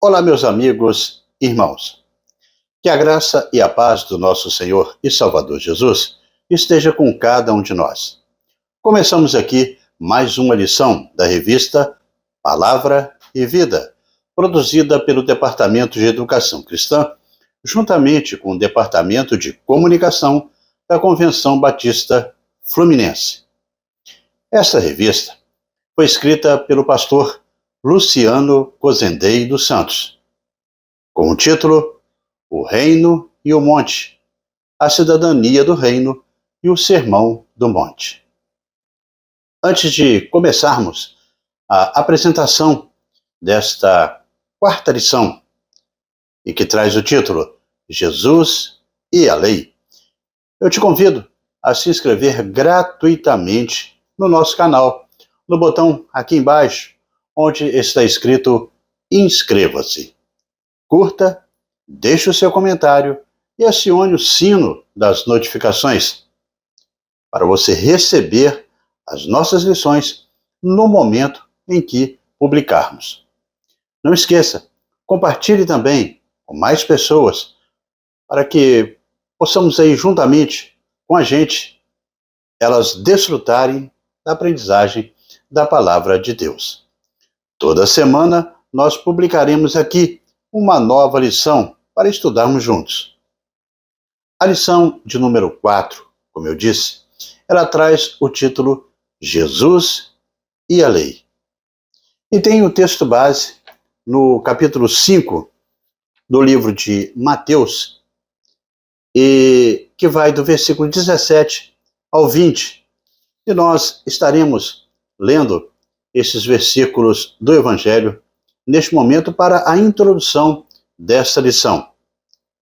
Olá, meus amigos e irmãos. Que a graça e a paz do nosso Senhor e Salvador Jesus esteja com cada um de nós. Começamos aqui mais uma lição da revista Palavra e Vida, produzida pelo Departamento de Educação Cristã, juntamente com o Departamento de Comunicação da Convenção Batista Fluminense. Esta revista foi escrita pelo pastor Luciano Cozendei dos Santos, com o título O Reino e o Monte, a Cidadania do Reino e o Sermão do Monte. Antes de começarmos a apresentação desta quarta lição, e que traz o título Jesus e a Lei, eu te convido a se inscrever gratuitamente no nosso canal, no botão aqui embaixo, onde está escrito Inscreva-se. Curta, deixe o seu comentário e acione o sino das notificações para você receber as nossas lições no momento em que publicarmos. Não esqueça, compartilhe também com mais pessoas para que possamos aí juntamente com a gente elas desfrutarem da aprendizagem da Palavra de Deus. Toda semana nós publicaremos aqui uma nova lição para estudarmos juntos. A lição de número 4, como eu disse, ela traz o título Jesus e a Lei. E tem o texto base no capítulo 5 do livro de Mateus, e que vai do versículo 17 ao 20. E nós estaremos lendo esses versículos do Evangelho neste momento para a introdução desta lição.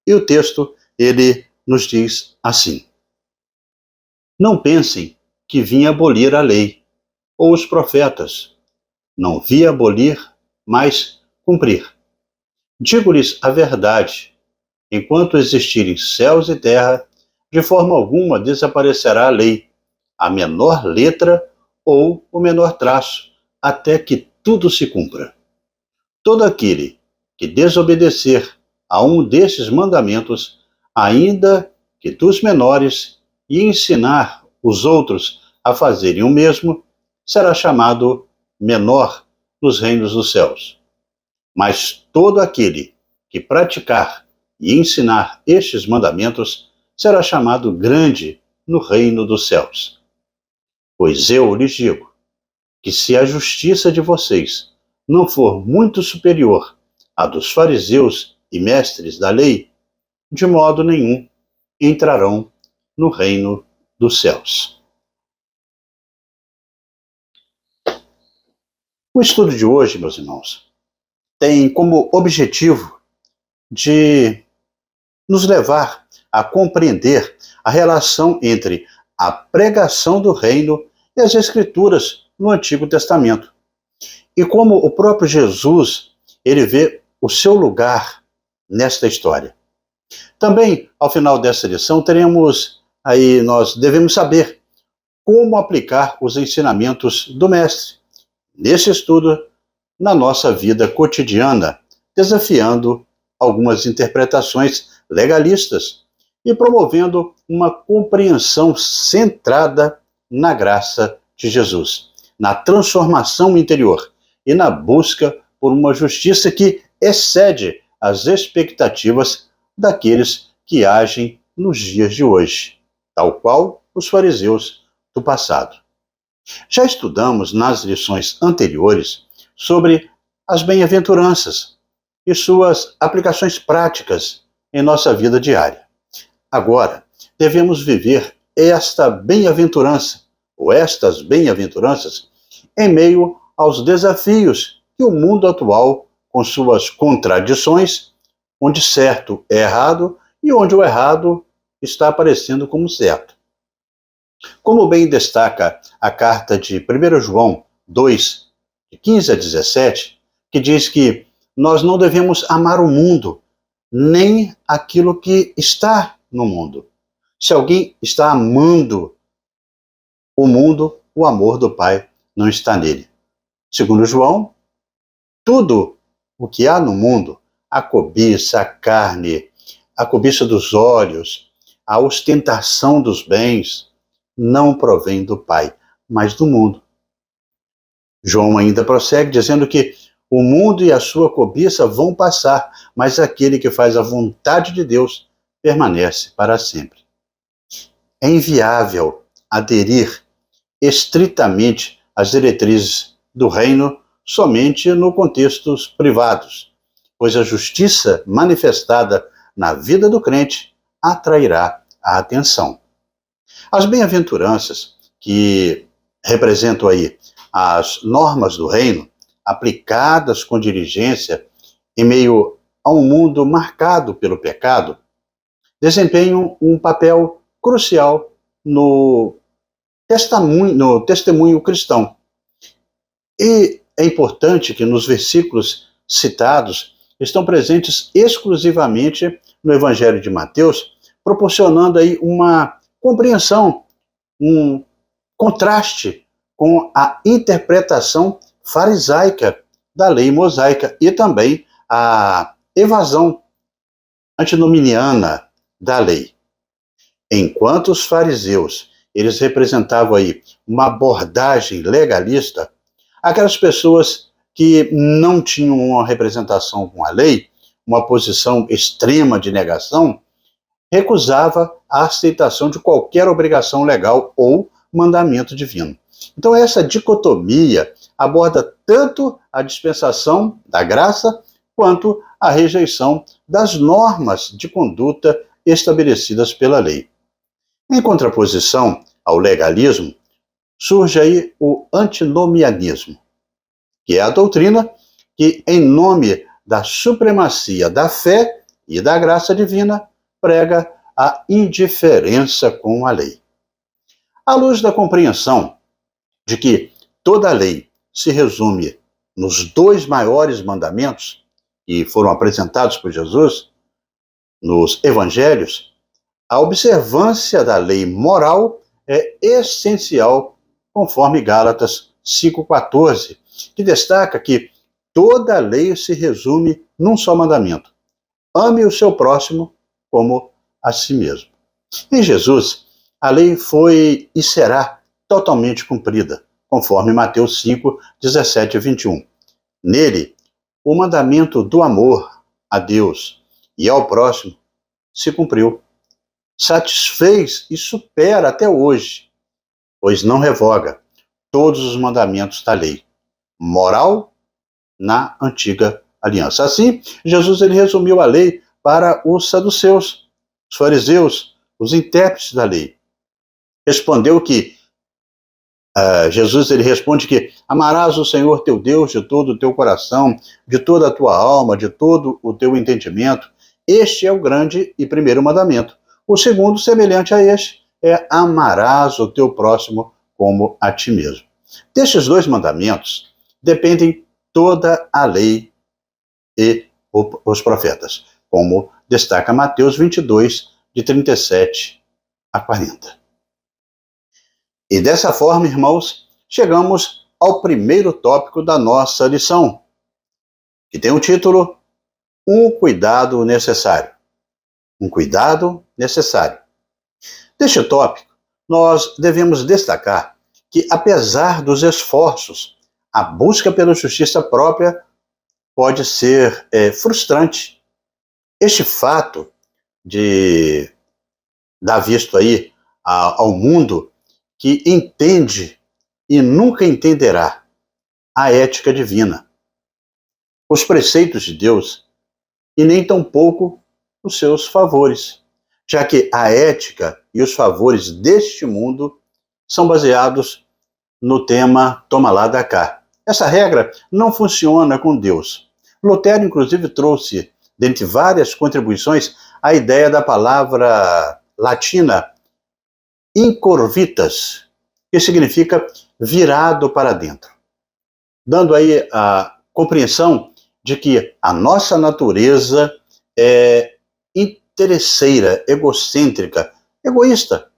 E o texto, ele nos diz assim: Não pensem que vim abolir a lei ou os profetas. Não vi abolir, mas cumprir. Digo-lhes a verdade: enquanto existirem céus e terra, de forma alguma desaparecerá a lei, a menor letra ou o menor traço, até que tudo se cumpra. Todo aquele que desobedecer a um desses mandamentos, ainda que dos menores, e ensinar os outros a fazerem o mesmo, será chamado menor nos reinos dos céus. Mas todo aquele que praticar e ensinar estes mandamentos será chamado grande no reino dos céus. Pois eu lhes digo que se a justiça de vocês não for muito superior à dos fariseus e mestres da lei, de modo nenhum entrarão no reino dos céus. O estudo de hoje, meus irmãos, tem como objetivo de nos levar a compreender a relação entre a pregação do reino e as Escrituras no Antigo Testamento. E como o próprio Jesus, ele vê o seu lugar nesta história. Também, ao final dessa lição, nós devemos saber como aplicar os ensinamentos do Mestre nesse estudo na nossa vida cotidiana, desafiando algumas interpretações legalistas e promovendo uma compreensão centrada na graça de Jesus, na transformação interior e na busca por uma justiça que excede as expectativas daqueles que agem nos dias de hoje, tal qual os fariseus do passado. Já estudamos nas lições anteriores sobre as bem-aventuranças e suas aplicações práticas em nossa vida diária. Agora, devemos viver esta bem-aventurança, ou estas bem-aventuranças, em meio aos desafios que o mundo atual, com suas contradições, onde certo é errado e onde o errado está aparecendo como certo. Como bem destaca a carta de 1 João 2, de 15 a 17, que diz que nós não devemos amar o mundo, nem aquilo que está no mundo. Se alguém está amando o mundo, o amor do Pai não está nele. Segundo João, tudo o que há no mundo, a cobiça, a carne, a cobiça dos olhos, a ostentação dos bens, não provém do Pai, mas do mundo. João ainda prossegue dizendo que o mundo e a sua cobiça vão passar, mas aquele que faz a vontade de Deus permanece para sempre. É inviável aderir estritamente às diretrizes do reino somente no contextos privados, pois a justiça manifestada na vida do crente atrairá a atenção. As bem-aventuranças, que representam aí as normas do reino, aplicadas com diligência em meio a um mundo marcado pelo pecado, desempenham um papel crucial no testemunho cristão. E é importante que nos versículos citados estão presentes exclusivamente no Evangelho de Mateus, proporcionando aí uma compreensão, um contraste com a interpretação farisaica da lei mosaica e também a evasão antinominiana da lei. Enquanto os fariseus, eles representavam aí uma abordagem legalista, aquelas pessoas que não tinham uma representação com a lei, uma posição extrema de negação, recusava a aceitação de qualquer obrigação legal ou mandamento divino. Então essa dicotomia aborda tanto a dispensação da graça quanto a rejeição das normas de conduta estabelecidas pela lei. Em contraposição ao legalismo, surge aí o antinomianismo, que é a doutrina que, em nome da supremacia da fé e da graça divina, prega a indiferença com a lei. À luz da compreensão de que toda a lei se resume nos dois maiores mandamentos que foram apresentados por Jesus nos evangelhos, a observância da lei moral é essencial, conforme Gálatas 5,14, que destaca que toda a lei se resume num só mandamento: ame o seu próximo como a si mesmo. Em Jesus, a lei foi e será totalmente cumprida, conforme Mateus 5, 17 e 21. Nele, o mandamento do amor a Deus e ao próximo se cumpriu. Satisfez e supera até hoje, pois não revoga todos os mandamentos da lei moral na antiga aliança. Assim, Jesus ele resumiu a lei para os saduceus, os fariseus, os intérpretes da lei. Respondeu que Jesus ele responde que amarás o Senhor teu Deus de todo o teu coração, de toda a tua alma, de todo o teu entendimento. Este é o grande e primeiro mandamento. O segundo, semelhante a este, é amarás o teu próximo como a ti mesmo. Destes dois mandamentos dependem toda a lei e os profetas, como destaca Mateus 22, de 37 a 40. E dessa forma, irmãos, chegamos ao primeiro tópico da nossa lição, que tem o título Um cuidado necessário. Um cuidado necessário. Neste tópico, nós devemos destacar que, apesar dos esforços, a busca pela justiça própria pode ser frustrante. Este fato de dar visto aí ao mundo que entende e nunca entenderá a ética divina, os preceitos de Deus e nem tampouco os seus favores, já que a ética e os favores deste mundo são baseados no tema toma lá da cá. Essa regra não funciona com Deus. Lutero, inclusive, trouxe, dentre várias contribuições, a ideia da palavra latina incurvitas, que significa virado para dentro, dando aí a compreensão de que a nossa natureza é interesseira, egocêntrica, egoísta.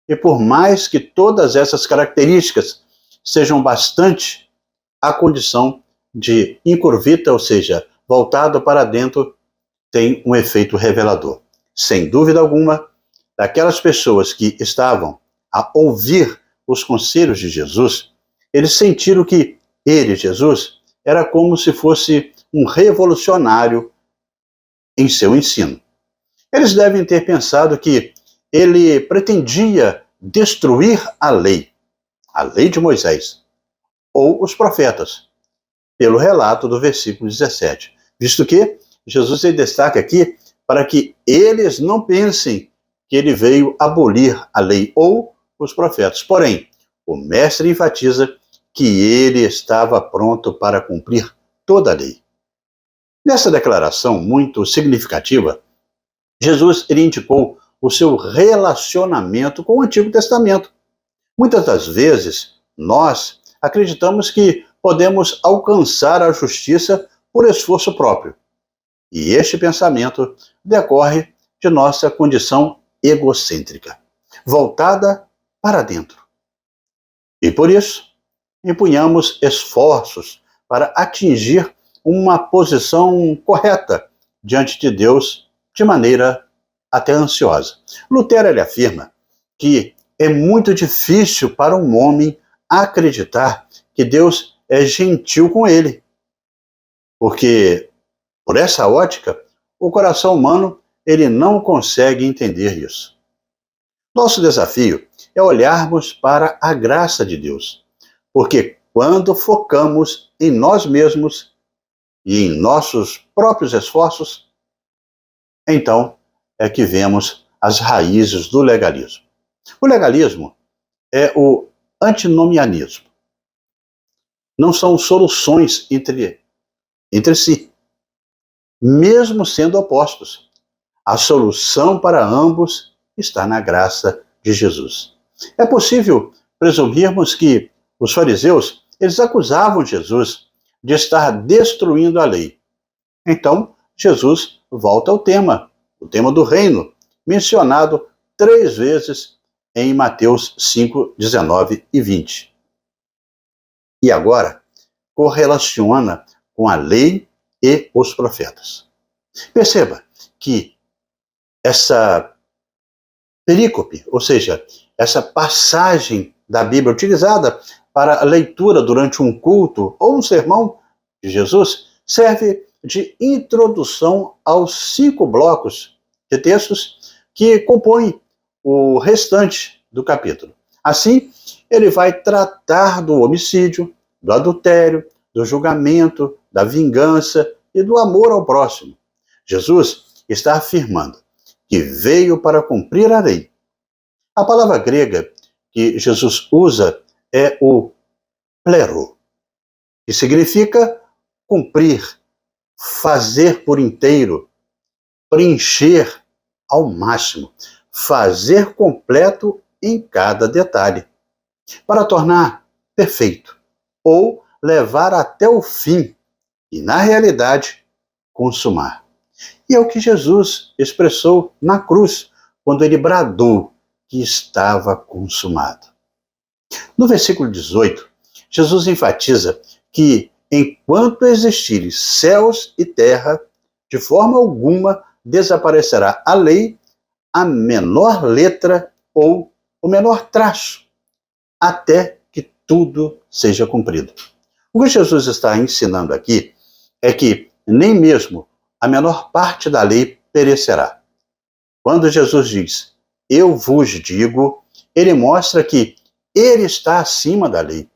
E por mais que todas essas características sejam bastante, a condição de incurvita, ou seja, voltado para dentro, tem um efeito revelador. Sem dúvida alguma, daquelas pessoas que estavam a ouvir os conselhos de Jesus, eles sentiram que ele, Jesus, era como se fosse um revolucionário em seu ensino. Eles devem ter pensado que ele pretendia destruir a lei de Moisés, ou os profetas, pelo relato do versículo 17. Visto que Jesus destaca aqui para que eles não pensem que ele veio abolir a lei ou os profetas. Porém, o mestre enfatiza que ele estava pronto para cumprir toda a lei. Nessa declaração muito significativa, Jesus ele indicou o seu relacionamento com o Antigo Testamento. Muitas das vezes, nós acreditamos que podemos alcançar a justiça por esforço próprio. E este pensamento decorre de nossa condição egocêntrica, voltada para dentro. E por isso, empunhamos esforços para atingir uma posição correta diante de Deus de maneira até ansiosa. Lutero ele afirma que é muito difícil para um homem acreditar que Deus é gentil com ele, porque, por essa ótica, o coração humano ele não consegue entender isso. Nosso desafio é olharmos para a graça de Deus, porque quando focamos em nós mesmos e em nossos próprios esforços, então é que vemos as raízes do legalismo. O legalismo é o antinomianismo. Não são soluções entre si, mesmo sendo opostos. A solução para ambos está na graça de Jesus. É possível presumirmos que os fariseus, eles acusavam Jesus de estar destruindo a lei. Então, Jesus volta ao tema, o tema do reino, mencionado 3 vezes em Mateus 5, 19 e 20. E agora, correlaciona com a lei e os profetas. Perceba que essa perícope, ou seja, essa passagem da Bíblia utilizada para a leitura durante um culto ou um sermão de Jesus, serve de introdução aos 5 blocos de textos que compõem o restante do capítulo. Assim, ele vai tratar do homicídio, do adultério, do julgamento, da vingança e do amor ao próximo. Jesus está afirmando que veio para cumprir a lei. A palavra grega que Jesus usa é o plero, que significa cumprir, fazer por inteiro, preencher ao máximo, fazer completo em cada detalhe, para tornar perfeito, ou levar até o fim, e na realidade, consumar. E é o que Jesus expressou na cruz, quando ele bradou que estava consumado. No versículo 18, Jesus enfatiza que enquanto existirem céus e terra, de forma alguma desaparecerá a lei, a menor letra ou o menor traço, até que tudo seja cumprido. O que Jesus está ensinando aqui é que nem mesmo a menor parte da lei perecerá. Quando Jesus diz, eu vos digo, ele mostra que ele está acima da lei.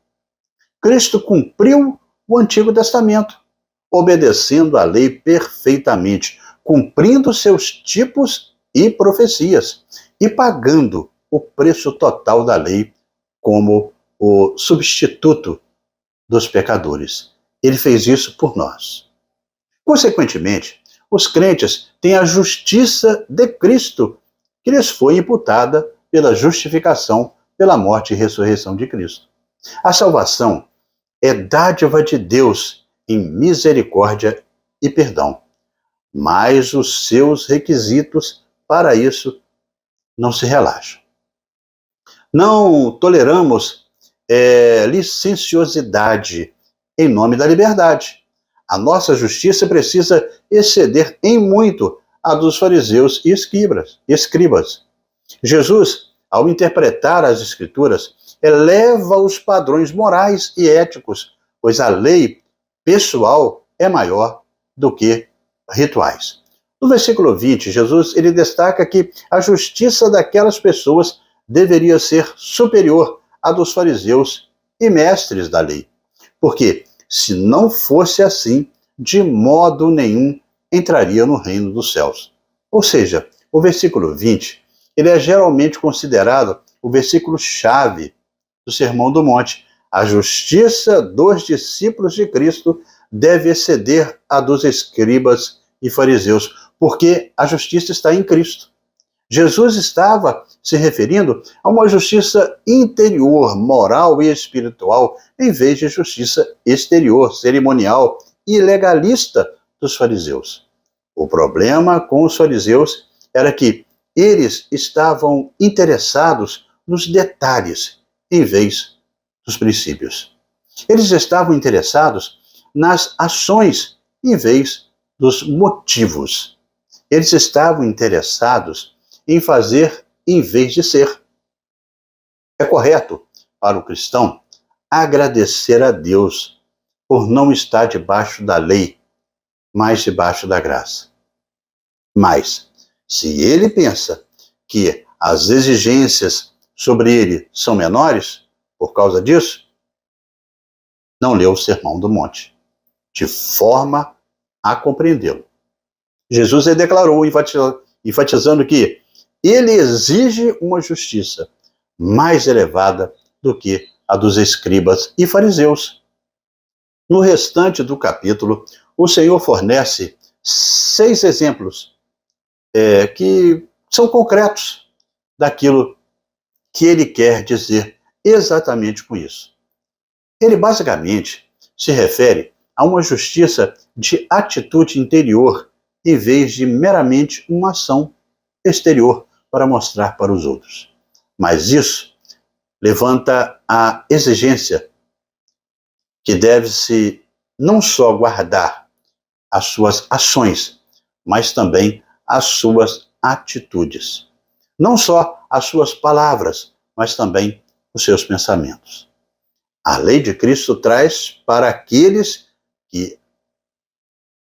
Cristo cumpriu o Antigo Testamento, obedecendo a lei perfeitamente, cumprindo seus tipos e profecias e pagando o preço total da lei como o substituto dos pecadores. Ele fez isso por nós. Consequentemente, os crentes têm a justiça de Cristo, que lhes foi imputada pela justificação, pela morte e ressurreição de Cristo. A salvação é dádiva de Deus em misericórdia e perdão, mas os seus requisitos para isso não se relaxam. Não toleramos licenciosidade em nome da liberdade. a nossa justiça precisa exceder em muito a dos fariseus e escribas. Jesus, ao interpretar as Escrituras, eleva os padrões morais e éticos, pois a lei pessoal é maior do que rituais. No versículo 20, Jesus ele destaca que a justiça daquelas pessoas deveria ser superior à dos fariseus e mestres da lei. Porque, se não fosse assim, de modo nenhum entraria no reino dos céus. Ou seja, o versículo 20, ele é geralmente considerado o versículo-chave do Sermão do Monte. A justiça dos discípulos de Cristo deve exceder a dos escribas e fariseus, porque a justiça está em Cristo. Jesus estava se referindo a uma justiça interior, moral e espiritual, em vez de justiça exterior, cerimonial e legalista dos fariseus. O problema com os fariseus era que eles estavam interessados nos detalhes, em vez dos princípios. Eles estavam interessados nas ações, em vez dos motivos. Eles estavam interessados em fazer em vez de ser. É correto para o cristão agradecer a Deus por não estar debaixo da lei, mas debaixo da graça. Mas, se ele pensa que as exigências sobre ele são menores, por causa disso, não leu o Sermão do Monte, de forma a compreendê-lo. Jesus declarou, enfatizando que ele exige uma justiça mais elevada do que a dos escribas e fariseus. No restante do capítulo, o Senhor fornece 6 exemplos que são concretos daquilo que ele quer dizer exatamente com isso. Ele basicamente se refere a uma justiça de atitude interior, em vez de meramente uma ação exterior para mostrar para os outros. Mas isso levanta a exigência que deve-se não só guardar as suas ações, mas também as suas atitudes. Não só as suas palavras, mas também os seus pensamentos. A lei de Cristo traz para aqueles que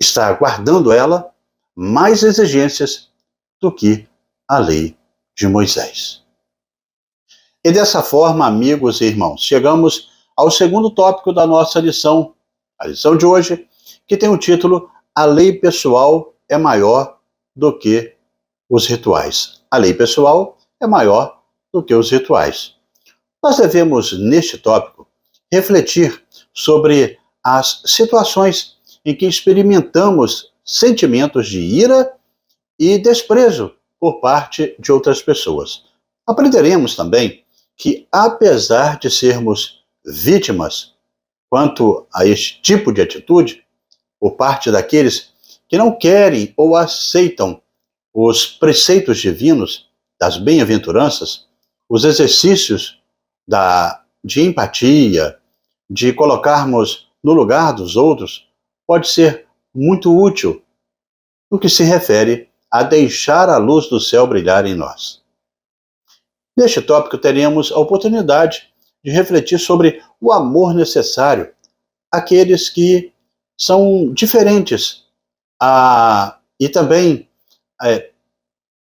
está guardando ela mais exigências do que a lei de Moisés. E dessa forma, amigos e irmãos, chegamos ao segundo tópico da nossa lição, a lição de hoje, que tem o título A Lei Pessoal é Maior do que os Rituais. A lei pessoal é maior do que os rituais. Nós devemos, neste tópico, refletir sobre as situações em que experimentamos sentimentos de ira e desprezo por parte de outras pessoas. Aprenderemos também que, apesar de sermos vítimas quanto a este tipo de atitude, por parte daqueles que não querem ou aceitam os preceitos divinos das bem-aventuranças, os exercícios de empatia, de colocarmos no lugar dos outros, pode ser muito útil no que se refere a deixar a luz do céu brilhar em nós. Neste tópico, teremos a oportunidade de refletir sobre o amor necessário àqueles que são diferentes e também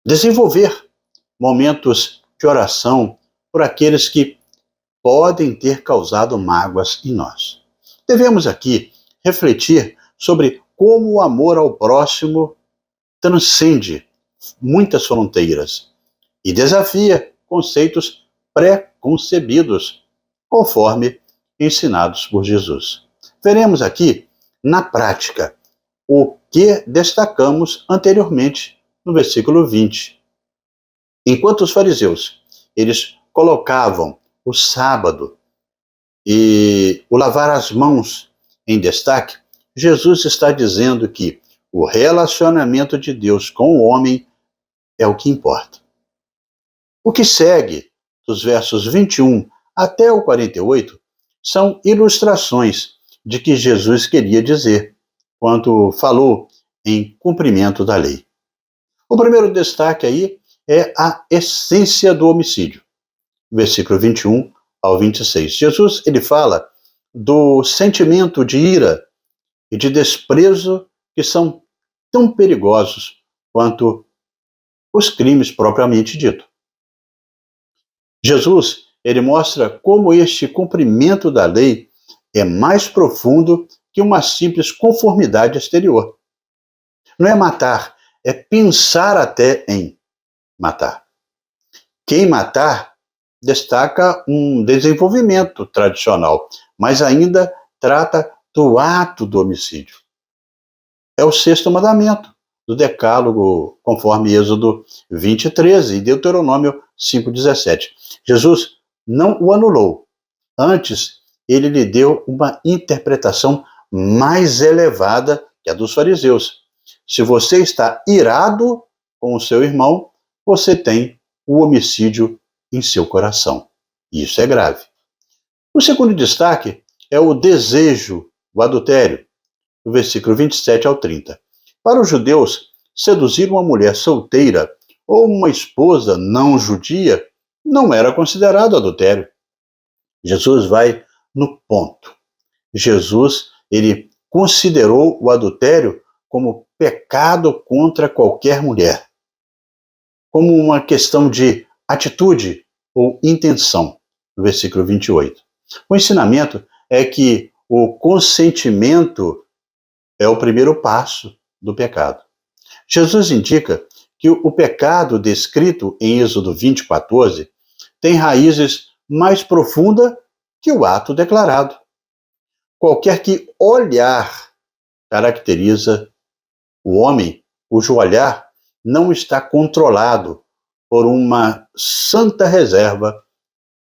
desenvolver momentos de oração por aqueles que podem ter causado mágoas em nós. Devemos aqui refletir sobre como o amor ao próximo transcende muitas fronteiras e desafia conceitos pré-concebidos, conforme ensinados por Jesus. Veremos aqui, na prática, o que destacamos anteriormente no versículo 20. Enquanto os fariseus, eles colocavam o sábado e o lavar as mãos em destaque, Jesus está dizendo que o relacionamento de Deus com o homem é o que importa. O que segue, dos versos 21 até o 48, são ilustrações de que Jesus queria dizer. quando falou em cumprimento da lei. O primeiro destaque aí é a essência do homicídio. Versículo 21 ao 26. Jesus, ele fala do sentimento de ira e de desprezo que são tão perigosos quanto os crimes propriamente dito. Jesus, ele mostra como este cumprimento da lei é mais profundo que uma simples conformidade exterior. Não é matar, é pensar até em matar. Quem matar destaca um desenvolvimento tradicional, mas ainda trata do ato do homicídio. É o sexto mandamento do Decálogo, conforme Êxodo 20:13 e Deuteronômio 5:17. Jesus não o anulou. Antes, ele lhe deu uma interpretação mais elevada que a dos fariseus. Se você está irado com o seu irmão, você tem o homicídio em seu coração. Isso é grave. O segundo destaque é o desejo, o adultério, do versículo 27 ao 30. Para os judeus, seduzir uma mulher solteira ou uma esposa não judia não era considerado adultério. Jesus vai no ponto. Jesus, ele considerou o adultério como pecado contra qualquer mulher, como uma questão de atitude ou intenção, no versículo 28. O ensinamento é que o consentimento é o primeiro passo do pecado. Jesus indica que o pecado descrito em Êxodo 20:14 tem raízes mais profundas que o ato declarado. Qualquer que olhar caracteriza o homem cujo olhar não está controlado por uma santa reserva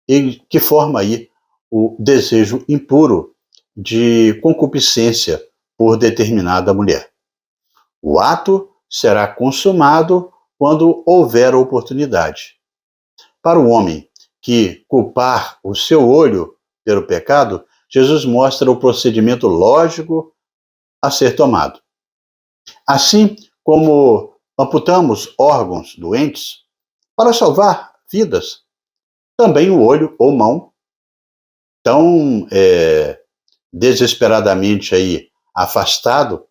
e que forma aí o desejo impuro de concupiscência por determinada mulher. O ato será consumado quando houver oportunidade. Para o homem que culpar o seu olho pelo pecado, Jesus mostra o procedimento lógico a ser tomado. Assim como amputamos órgãos doentes para salvar vidas, também o olho ou mão, tão desesperadamente aí afastado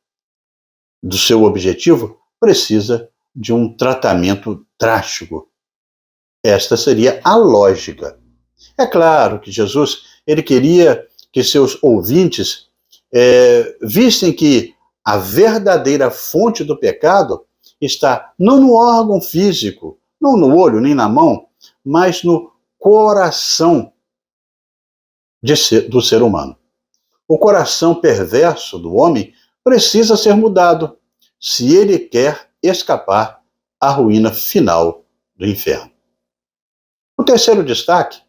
do seu objetivo, precisa de um tratamento drástico. Esta seria a lógica. É claro que Jesus, ele queria que seus ouvintes vissem que a verdadeira fonte do pecado está não no órgão físico, não no olho nem na mão, mas no coração do ser humano. O coração perverso do homem precisa ser mudado se ele quer escapar à ruína final do inferno. O terceiro destaque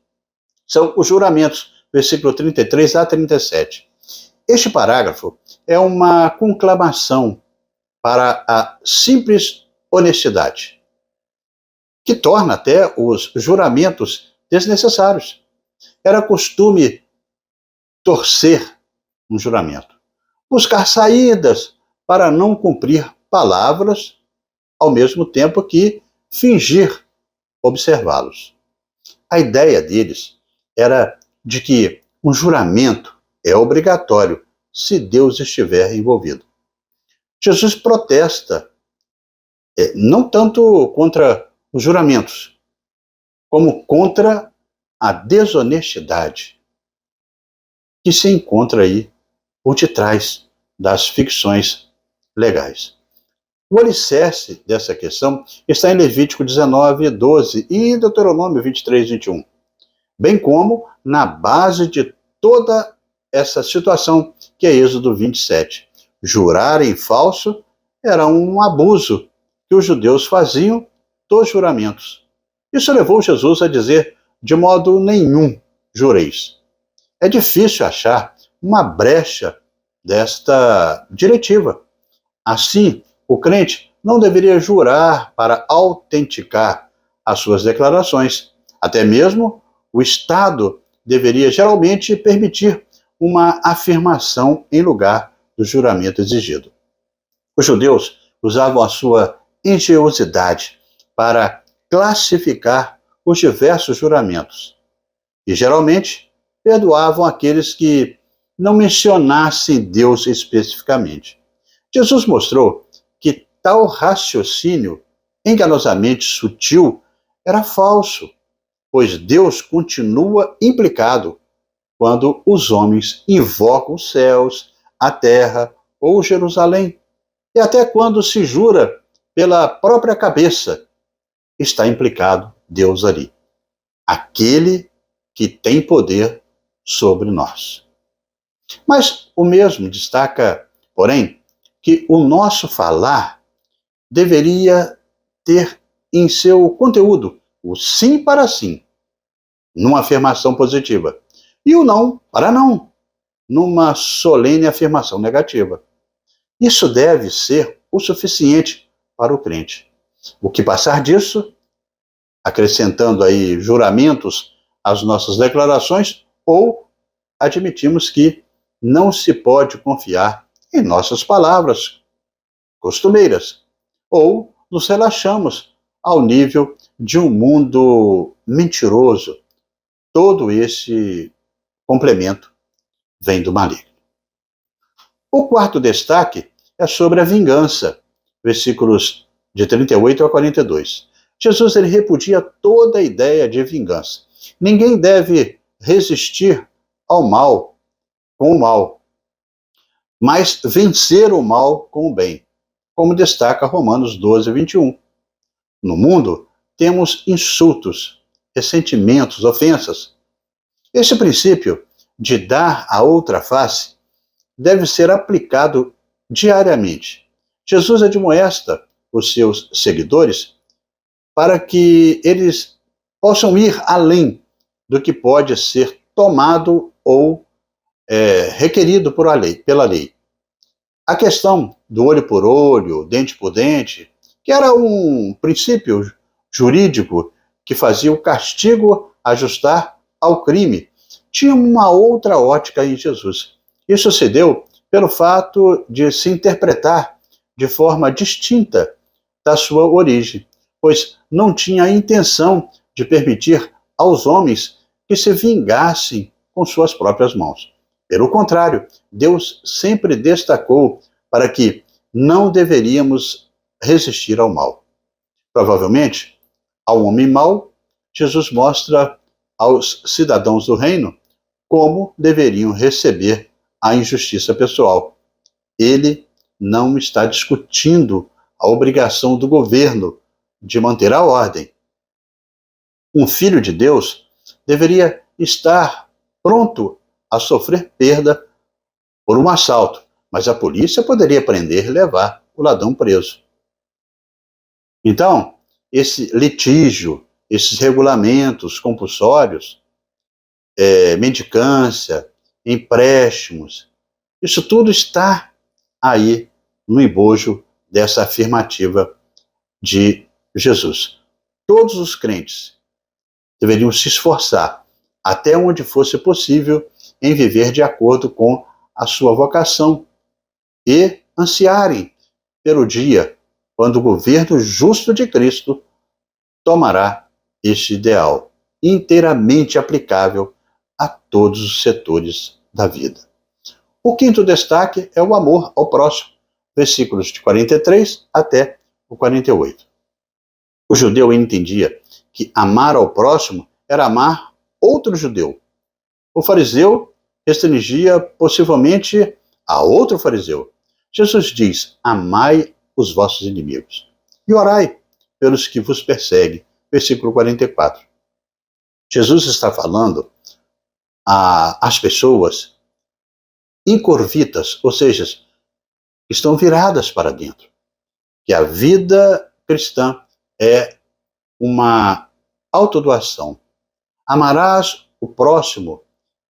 são os juramentos, versículo 33 a 37. Este parágrafo é uma conclamação para a simples honestidade, que torna até os juramentos desnecessários. Era costume torcer um juramento, buscar saídas para não cumprir palavras, ao mesmo tempo que fingir observá-los. A ideia deles era de que um juramento é obrigatório se Deus estiver envolvido. Jesus protesta não tanto contra os juramentos, como contra a desonestidade que se encontra aí por detrás das ficções legais. O alicerce dessa questão está em Levítico 19:12 e Deuteronômio 23:21, bem como na base de toda essa situação, que é Êxodo 27. Jurar em falso era um abuso que os judeus faziam dos juramentos. Isso levou Jesus a dizer: de modo nenhum jureis. É difícil achar uma brecha desta diretiva. Assim, o crente não deveria jurar para autenticar as suas declarações. Até mesmo o Estado deveria geralmente permitir uma afirmação em lugar do juramento exigido. Os judeus usavam a sua engenhosidade para classificar os diversos juramentos e, geralmente, perdoavam aqueles que não mencionassem Deus especificamente. Jesus mostrou que tal raciocínio enganosamente sutil era falso, pois Deus continua implicado quando os homens invocam os céus, a terra ou Jerusalém. E até quando se jura pela própria cabeça, está implicado Deus ali, aquele que tem poder sobre nós. Mas o mesmo destaca, porém, que o nosso falar deveria ter em seu conteúdo o sim para sim, numa afirmação positiva, e o não para não, numa solene afirmação negativa. Isso deve ser o suficiente para o crente. O que passar disso, acrescentando aí juramentos às nossas declarações, ou admitimos que não se pode confiar em nossas palavras costumeiras, ou nos relaxamos ao nível de um mundo mentiroso. Todo esse complemento vem do maligno. O quarto destaque é sobre a vingança, versículos de 38 a 42. Jesus ele repudia toda a ideia de vingança. Ninguém deve resistir ao mal com o mal, mas vencer o mal com o bem, como destaca Romanos 12, 21. No mundo, temos insultos, ressentimentos, ofensas. Esse princípio de dar a outra face deve ser aplicado diariamente. Jesus admoesta os seus seguidores para que eles possam ir além do que pode ser tomado ou requerido pela lei. A questão do olho por olho, dente por dente, que era um princípio jurídico que fazia o castigo ajustar ao crime, tinha uma outra ótica em Jesus. Isso se deu pelo fato de se interpretar de forma distinta da sua origem, pois não tinha a intenção de permitir aos homens que se vingassem com suas próprias mãos. Pelo contrário, Deus sempre destacou para que não deveríamos resistir ao mal. Provavelmente, ao homem mau, Jesus mostra aos cidadãos do reino como deveriam receber a injustiça pessoal. Ele não está discutindo a obrigação do governo de manter a ordem. Um filho de Deus deveria estar pronto a sofrer perda por um assalto, mas a polícia poderia prender e levar o ladrão preso. Então, esse litígio, esses regulamentos compulsórios, mendicância, empréstimos, isso tudo está aí no embojo dessa afirmativa de Jesus. Todos os crentes deveriam se esforçar até onde fosse possível em viver de acordo com a sua vocação e ansiarem pelo dia quando o governo justo de Cristo tomará este ideal, inteiramente aplicável a todos os setores da vida. O quinto destaque é o amor ao próximo, versículos de 43 até o 48. O judeu entendia que amar ao próximo era amar outro judeu. O fariseu restringia possivelmente a outro fariseu. Jesus diz: amai os vossos inimigos e orai pelos que vos perseguem. Versículo 44. Jesus está falando às pessoas incorvitas, ou seja, estão viradas para dentro. Que a vida cristã é uma autodoação. Amarás o próximo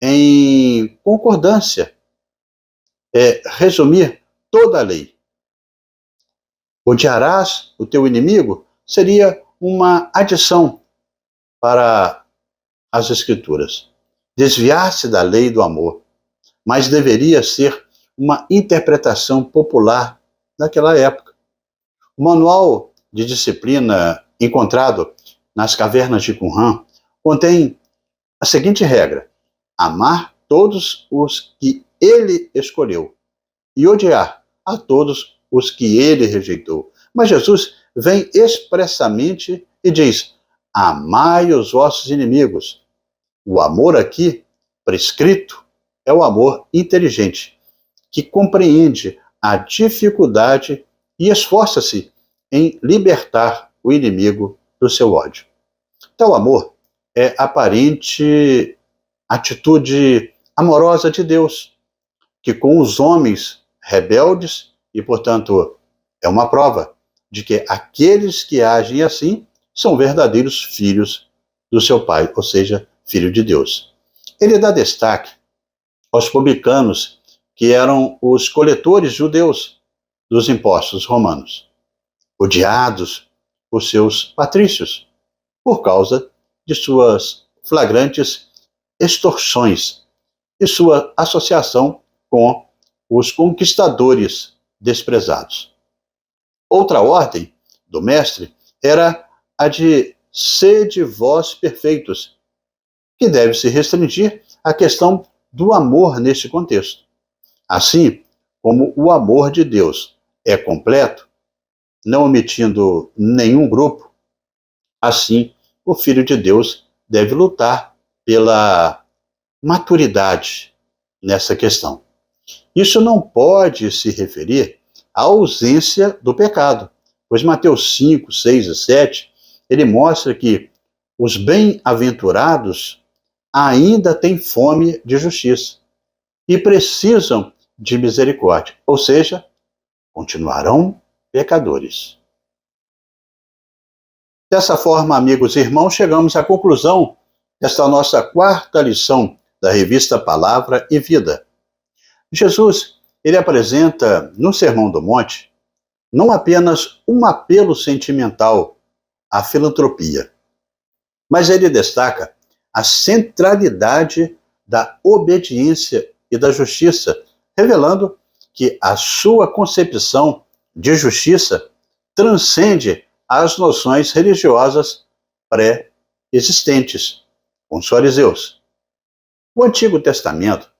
em concordância. Resumir toda a lei. Odiarás o teu inimigo seria uma adição para as Escrituras. Desviar-se da lei do amor, mas deveria ser uma interpretação popular daquela época. O manual de disciplina encontrado nas cavernas de Qumran contém a seguinte regra: amar todos os que ele escolheu e odiar a todos os que ele rejeitou. Mas Jesus vem expressamente e diz: amai os vossos inimigos. O amor aqui prescrito é o amor inteligente, que compreende a dificuldade e esforça-se em libertar o inimigo do seu ódio. Tal amor é a aparente atitude amorosa de Deus, que com os homens rebeldes, e portanto é uma prova de que aqueles que agem assim são verdadeiros filhos do seu Pai, ou seja, filho de Deus. Ele dá destaque aos publicanos, que eram os coletores judeus dos impostos romanos, odiados por seus patrícios, por causa de suas flagrantes extorsões e sua associação com os conquistadores desprezados. Outra ordem do mestre era a de sede vós perfeitos, que deve se restringir à questão do amor neste contexto. Assim como o amor de Deus é completo, não omitindo nenhum grupo, assim o Filho de Deus deve lutar pela maturidade nessa questão. Isso não pode se referir à ausência do pecado, pois Mateus 5, 6 e 7, ele mostra que os bem-aventurados ainda têm fome de justiça e precisam de misericórdia, ou seja, continuarão pecadores. Dessa forma, amigos e irmãos, chegamos à conclusão desta nossa quarta lição da revista Palavra e Vida. Jesus, ele apresenta no Sermão do Monte não apenas um apelo sentimental à filantropia, mas ele destaca a centralidade da obediência e da justiça, revelando que a sua concepção de justiça transcende as noções religiosas pré-existentes com os fariseus. O Antigo Testamento,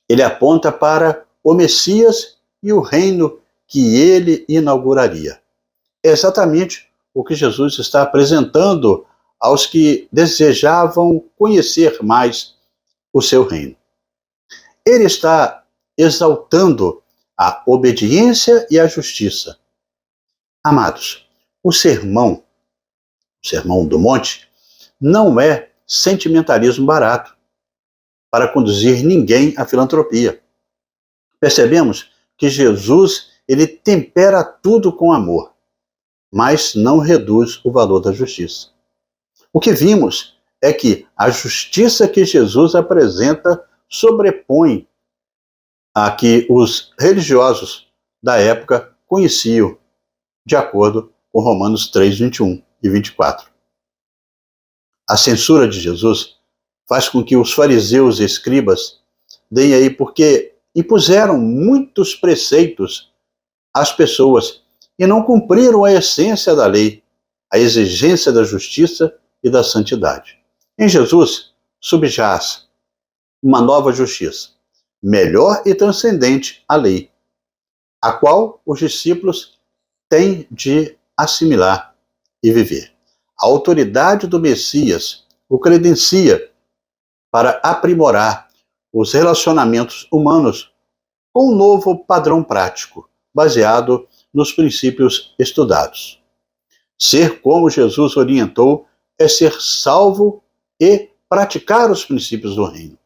ele aponta para o Messias e o reino que ele inauguraria. É exatamente o que Jesus está apresentando aos que desejavam conhecer mais o seu reino. Ele está exaltando a obediência e a justiça. Amados, o Sermão do Monte, não é sentimentalismo barato para conduzir ninguém à filantropia. Percebemos que Jesus, ele tempera tudo com amor, mas não reduz o valor da justiça. O que vimos é que a justiça que Jesus apresenta sobrepõe a que os religiosos da época conheciam, de acordo com Romanos 3, 21 e 24. A censura de Jesus faz com que os fariseus e escribas deem aí porque impuseram muitos preceitos às pessoas e não cumpriram a essência da lei, a exigência da justiça e da santidade. Em Jesus subjaz uma nova justiça, melhor e transcendente à lei, a qual os discípulos têm de assimilar e viver. A autoridade do Messias o credencia para aprimorar os relacionamentos humanos com um novo padrão prático, baseado nos princípios estudados. Ser como Jesus orientou é ser salvo e praticar os princípios do reino.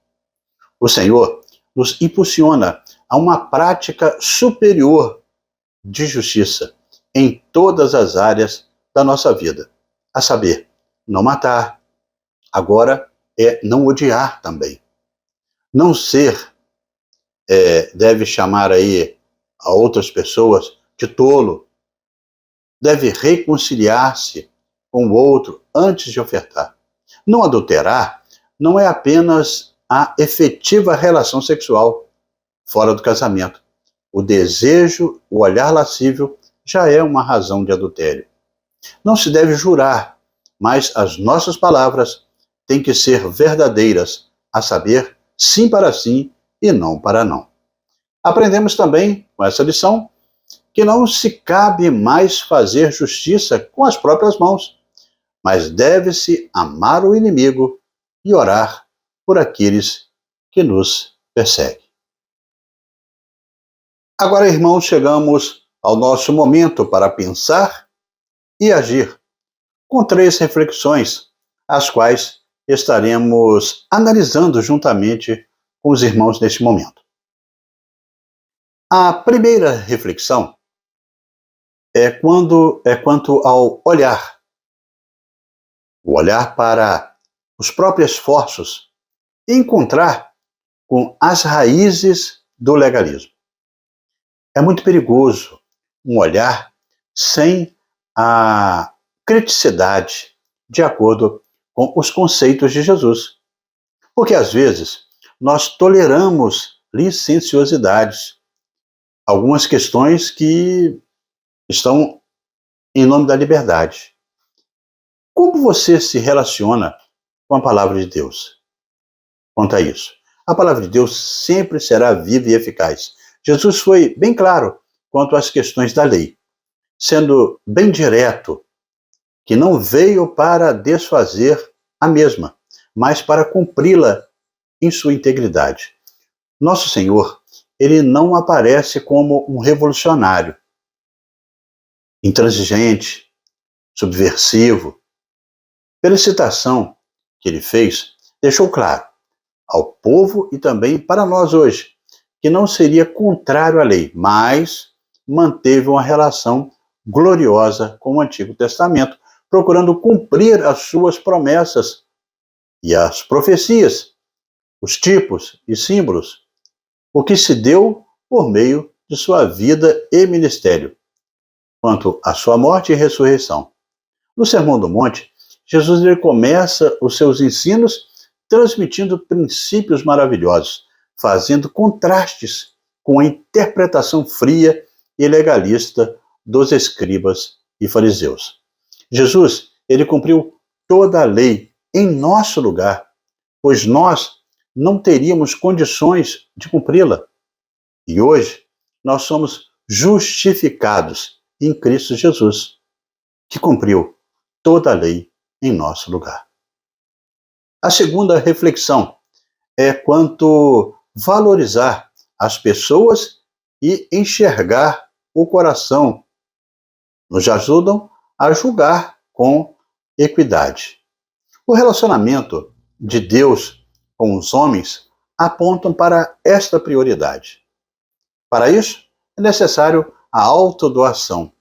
O Senhor nos impulsiona a uma prática superior de justiça em todas as áreas da nossa vida, a saber, não matar, agora é não odiar também. Não ser, deve chamar aí a outras pessoas de tolo, deve reconciliar-se com o outro antes de ofertar. Não adulterar não é apenas a efetiva relação sexual, fora do casamento. O desejo, o olhar lascívio já é uma razão de adultério. Não se deve jurar, mas as nossas palavras têm que ser verdadeiras, a saber, sim para sim e não para não. Aprendemos também, com essa lição, que não se cabe mais fazer justiça com as próprias mãos, mas deve-se amar o inimigo e orar por aqueles que nos perseguem. Agora, irmãos, chegamos ao nosso momento para pensar e agir, com 3 reflexões, as quais estaremos analisando juntamente com os irmãos neste momento. A primeira reflexão é quanto ao olhar. O olhar para os próprios esforços e encontrar com as raízes do legalismo. É muito perigoso um olhar sem a criticidade de acordo com os conceitos de Jesus. Porque às vezes nós toleramos licenciosidades, algumas questões que estão em nome da liberdade. Como você se relaciona com a palavra de Deus quanto a isso? A palavra de Deus sempre será viva e eficaz. Jesus foi bem claro quanto às questões da lei, sendo bem direto, que não veio para desfazer a mesma, mas para cumpri-la em sua integridade. Nosso Senhor, ele não aparece como um revolucionário, intransigente, subversivo. Pela citação que ele fez, deixou claro ao povo e também para nós hoje, que não seria contrário à lei, mas manteve uma relação gloriosa com o Antigo Testamento, procurando cumprir as suas promessas e as profecias, os tipos e símbolos, o que se deu por meio de sua vida e ministério, quanto à sua morte e ressurreição. No Sermão do Monte, Jesus ele começa os seus ensinos transmitindo princípios maravilhosos, fazendo contrastes com a interpretação fria e legalista dos escribas e fariseus. Jesus, ele cumpriu toda a lei em nosso lugar, pois nós não teríamos condições de cumpri-la. E hoje nós somos justificados em Cristo Jesus, que cumpriu toda a lei em nosso lugar. A segunda reflexão é quanto valorizar as pessoas e enxergar o coração. Nos ajudam a julgar com equidade. O relacionamento de Deus com os homens apontam para esta prioridade. Para isso, é necessário a autodoação,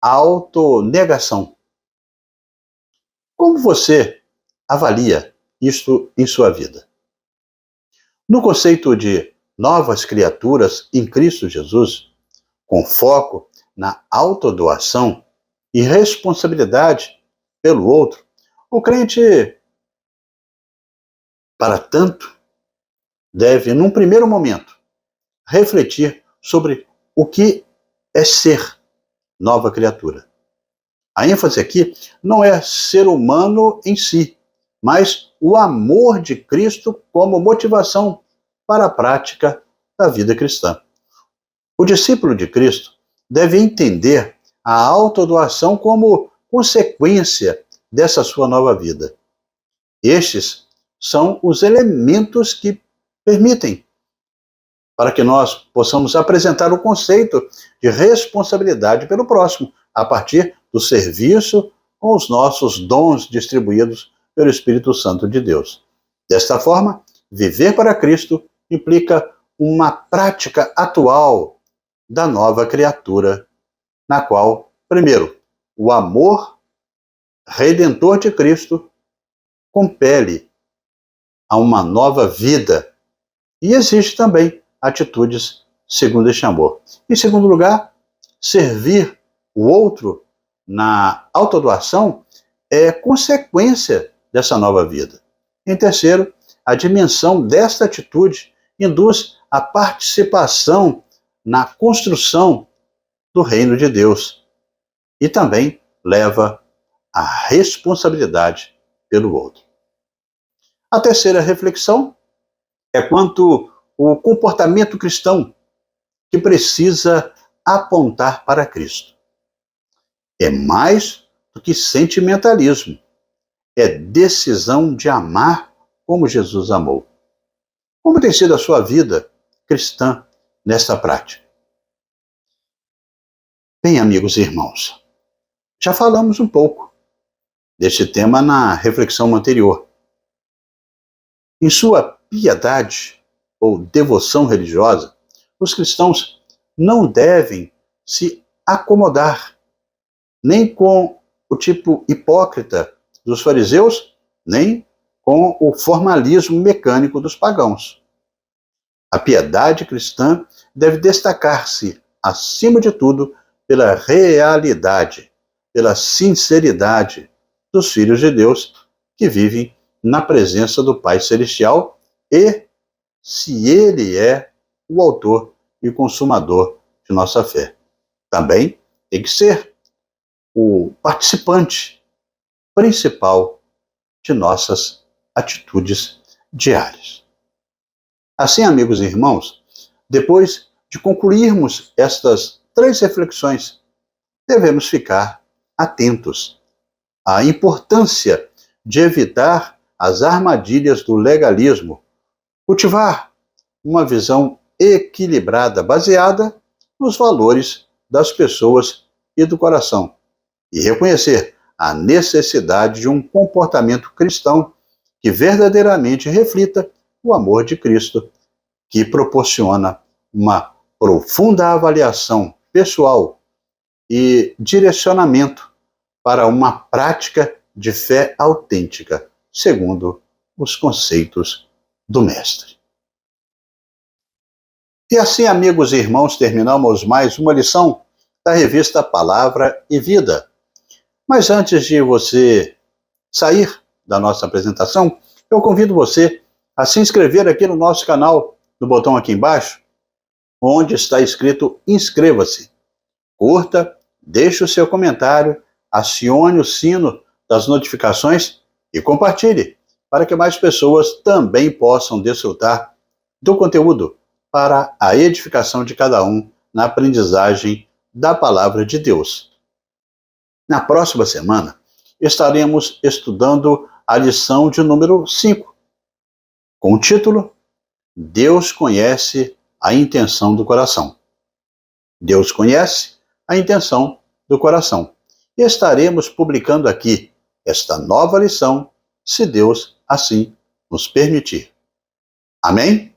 a autonegação. Como você avalia isto em sua vida? No conceito de novas criaturas em Cristo Jesus, com foco na autodoação e responsabilidade pelo outro, o crente, para tanto, deve, num primeiro momento, refletir sobre o que é ser nova criatura. A ênfase aqui não é ser humano em si, mas o amor de Cristo como motivação para a prática da vida cristã. O discípulo de Cristo deve entender a autodoação como consequência dessa sua nova vida. Estes são os elementos que permitem para que nós possamos apresentar o conceito de responsabilidade pelo próximo, a partir do serviço com os nossos dons distribuídos pelo Espírito Santo de Deus. Desta forma, viver para Cristo implica uma prática atual da nova criatura, na qual, primeiro, o amor redentor de Cristo compele a uma nova vida e exige também atitudes segundo este amor. Em segundo lugar, servir o outro na autodoação é consequência dessa nova vida. Em terceiro, a dimensão desta atitude induz a participação na construção do reino de Deus e também leva à responsabilidade pelo outro. A terceira reflexão é quanto ao comportamento cristão que precisa apontar para Cristo. É mais do que sentimentalismo, é decisão de amar como Jesus amou. Como tem sido a sua vida cristã nesta prática? Bem, amigos e irmãos, já falamos um pouco deste tema na reflexão anterior. Em sua piedade ou devoção religiosa, os cristãos não devem se acomodar nem com o tipo hipócrita dos fariseus, nem com o formalismo mecânico dos pagãos. A piedade cristã deve destacar-se, acima de tudo, pela realidade, pela sinceridade dos filhos de Deus que vivem na presença do Pai Celestial e se Ele é o autor e consumador de nossa fé. Também tem que ser o participante principal de nossas atitudes diárias. Assim, amigos e irmãos, depois de concluirmos estas 3 reflexões, devemos ficar atentos à importância de evitar as armadilhas do legalismo, cultivar uma visão equilibrada, baseada nos valores das pessoas e do coração, e reconhecer a necessidade de um comportamento cristão que verdadeiramente reflita o amor de Cristo, que proporciona uma profunda avaliação pessoal e direcionamento para uma prática de fé autêntica, segundo os conceitos do Mestre. E assim, amigos e irmãos, terminamos mais uma lição da revista Palavra e Vida. Mas antes de você sair da nossa apresentação, eu convido você a se inscrever aqui no nosso canal, no botão aqui embaixo, onde está escrito inscreva-se. Curta, deixe o seu comentário, acione o sino das notificações e compartilhe, para que mais pessoas também possam desfrutar do conteúdo para a edificação de cada um na aprendizagem da Palavra de Deus. Na próxima semana, estaremos estudando a lição de número 5, com o título Deus conhece a intenção do coração. Deus conhece a intenção do coração. E estaremos publicando aqui esta nova lição, se Deus assim nos permitir. Amém?